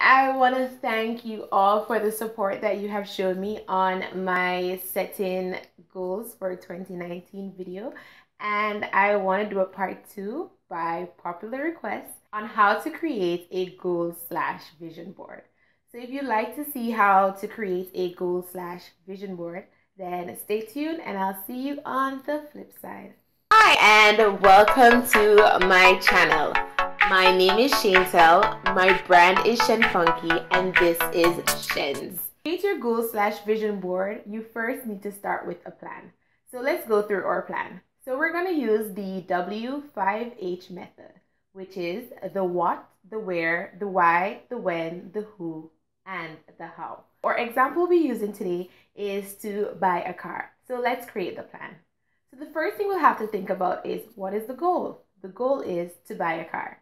I want to thank you all for the support that you have shown me on my setting goals for 2019 video. And I want to do a part 2 by popular request on how to create a goal/vision board. So if you'd like to see how to create a goal/vision board, then stay tuned and I'll see you on the flip side. Hi and welcome to my channel. My name is Shanetel, my brand is Funky, and this is Shen's. To create your goal/vision board, you first need to start with a plan. So let's go through our plan. So we're going to use the W5H method, which is the what, the where, the why, the when, the who, and the how. Our example we'll be using today is to buy a car. So let's create the plan. So the first thing we'll have to think about is, what is the goal? The goal is to buy a car.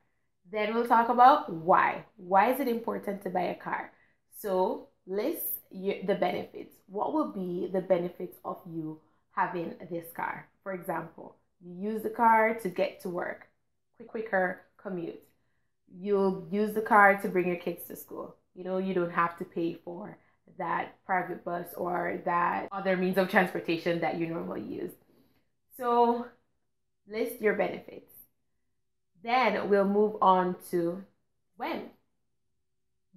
Then we'll talk about why. Why is it important to buy a car? So list the benefits. What will be the benefits of you having this car? For example, you use the car to get to work, quicker commute. You'll use the car to bring your kids to school. You know, you don't have to pay for that private bus or that other means of transportation that you normally use. So list your benefits. Then we'll move on to when.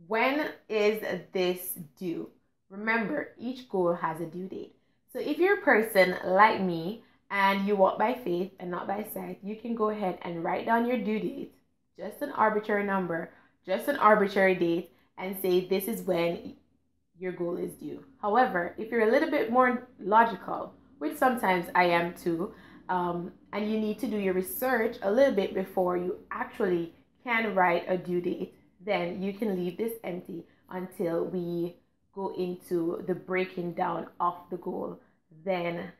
When is this due? Remember, each goal has a due date. So if you're a person like me and you walk by faith and not by sight, you can go ahead and write down your due date, just an arbitrary number, just an arbitrary date, and say this is when your goal is due. However, if you're a little bit more logical, which sometimes I am too, and you need to do your research a little bit before you actually can write a due date, then you can leave this empty until we go into the breaking down of the goal. Then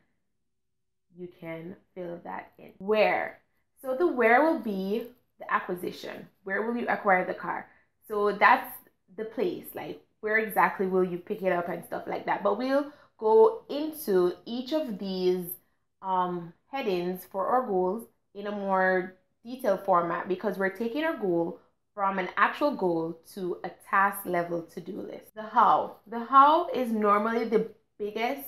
you can fill that in. Where? So the where will be the acquisition. Where will you acquire the car? So that's the place, like where exactly will you pick it up and stuff like that. But we'll go into each of these headings for our goals in a more detailed format, because we're taking our goal from an actual goal to a task level to-do list. The how. The how is normally the biggest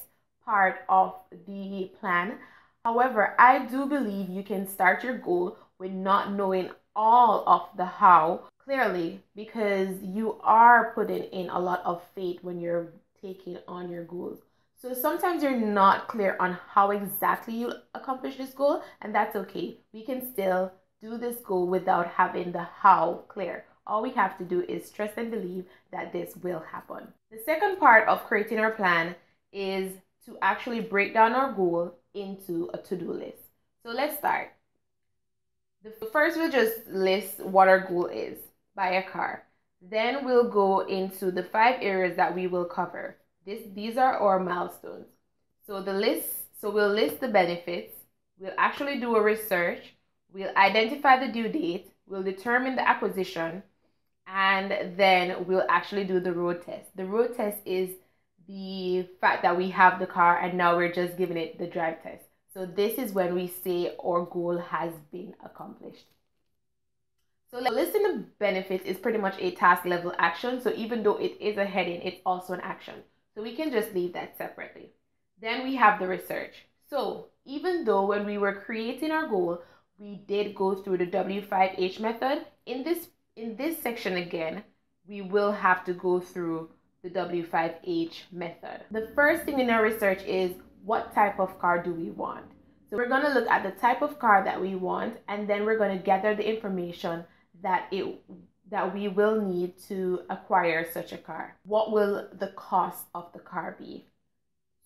part of the plan. However, I do believe you can start your goal with not knowing all of the how clearly, because you are putting in a lot of faith when you're taking on your goals. So sometimes you're not clear on how exactly you accomplish this goal, and that's okay. We can still do this goal without having the how clear. All we have to do is trust and believe that this will happen. The second part of creating our plan is to actually break down our goal into a to-do list. So let's start. The first, we'll just list what our goal is: buy a car. Then we'll go into the 5 areas that we will cover. These are our milestones. So we'll list the benefits. We'll actually do a research. We'll identify the due date. We'll determine the acquisition. And then we'll actually do the road test. The road test is the fact that we have the car and now we're just giving it the drive test. So this is when we say our goal has been accomplished. So listing the benefits is pretty much a task level action. So even though it is a heading, it's also an action. So we can just leave that separately. Then we have the research. So even though when we were creating our goal, we did go through the W5H method, in this section again, we will have to go through the W5H method. The first thing in our research is, what type of car do we want? So we're going to look at the type of car that we want, and then we're going to gather the information that we will need to acquire such a car. What will the cost of the car be?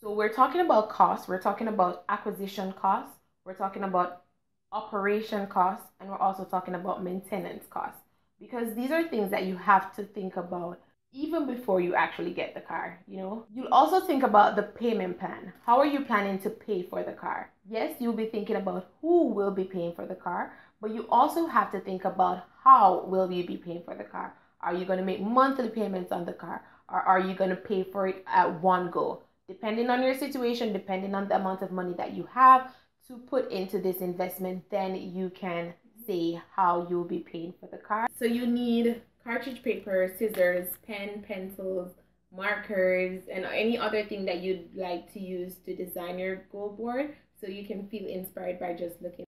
So we're talking about cost, we're talking about acquisition costs, we're talking about operation costs, and we're also talking about maintenance costs, because these are things that you have to think about even before you actually get the car. You know, you'll also think about the payment plan. How are you planning to pay for the car? Yes, you'll be thinking about who will be paying for the car, but you also have to think about how will you be paying for the car. Are you going to make monthly payments on the car, or are you going to pay for it at one go? Depending on your situation, depending on the amount of money that you have to put into this investment, then you can say how you'll be paying for the car. So you need cartridge paper, scissors, pen, pencils, markers, and any other thing that you'd like to use to design your goal board, so you can feel inspired by just looking.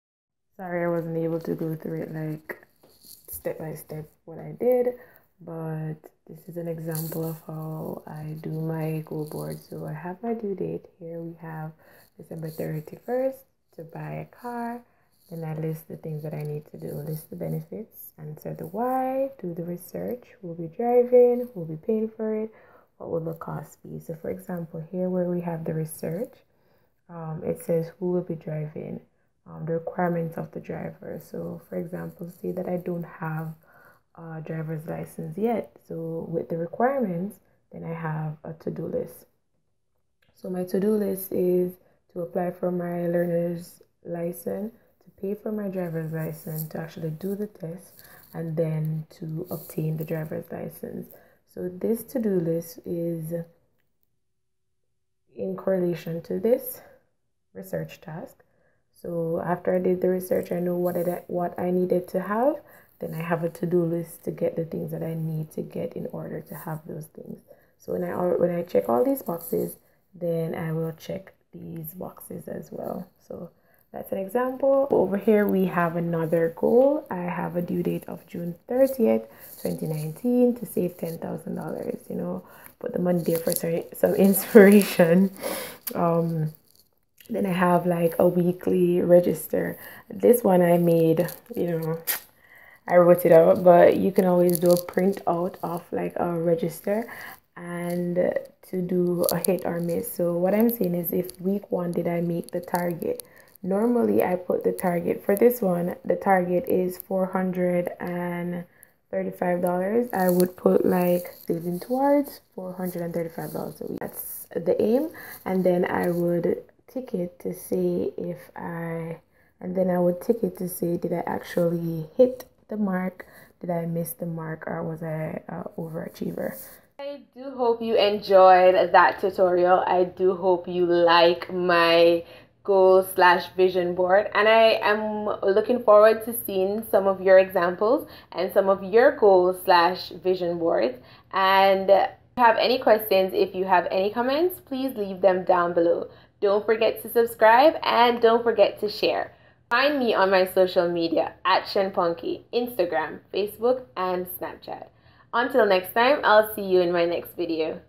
Sorry I wasn't able to go through it like step by step what I did, but this is an example of how I do my goal board. So I have my due date here. We have December 31st to buy a car. Then I list the things that I need to do, list the benefits, answer the why, do the research, who will be driving, who will be paying for it, what will the cost be. So for example, here where we have the research, it says who will be driving, the requirements of the driver. So for example, say that I don't have a driver's license yet. So with the requirements, then I have a to-do list. So my to-do list is to apply for my learner's license, to pay for my driver's license, to actually do the test, and then to obtain the driver's license. So this to-do list is in correlation to this research task. So after I did the research, I know what I needed to have. Then I have a to-do list to get the things that I need to get in order to have those things. So when I check all these boxes, then I will check these boxes as well. So that's an example. Over here we have another goal. I have a due date of June 30th, 2019 to save $10,000. You know, put the money there for some inspiration. Then I have like a weekly register. This one I made, you know, I wrote it out, but you can always do a print out of like a register and to do a hit or miss. So what I'm saying is, if week 1 did I make the target? Normally I put the target for this one, the target is $435. I would put like saving towards $435 a week. That's the aim. And then I would tick it to see if I did I actually hit the mark, did I miss the mark, or was I overachiever. I do hope you enjoyed that tutorial. I do hope you like my goal/vision board, and I am looking forward to seeing some of your examples and some of your goal/vision boards. And if you have any questions, if you have any comments, please leave them down below. Don't forget to subscribe and don't forget to share. Find me on my social media at Shanepunky, Instagram, Facebook, and Snapchat. Until next time, I'll see you in my next video.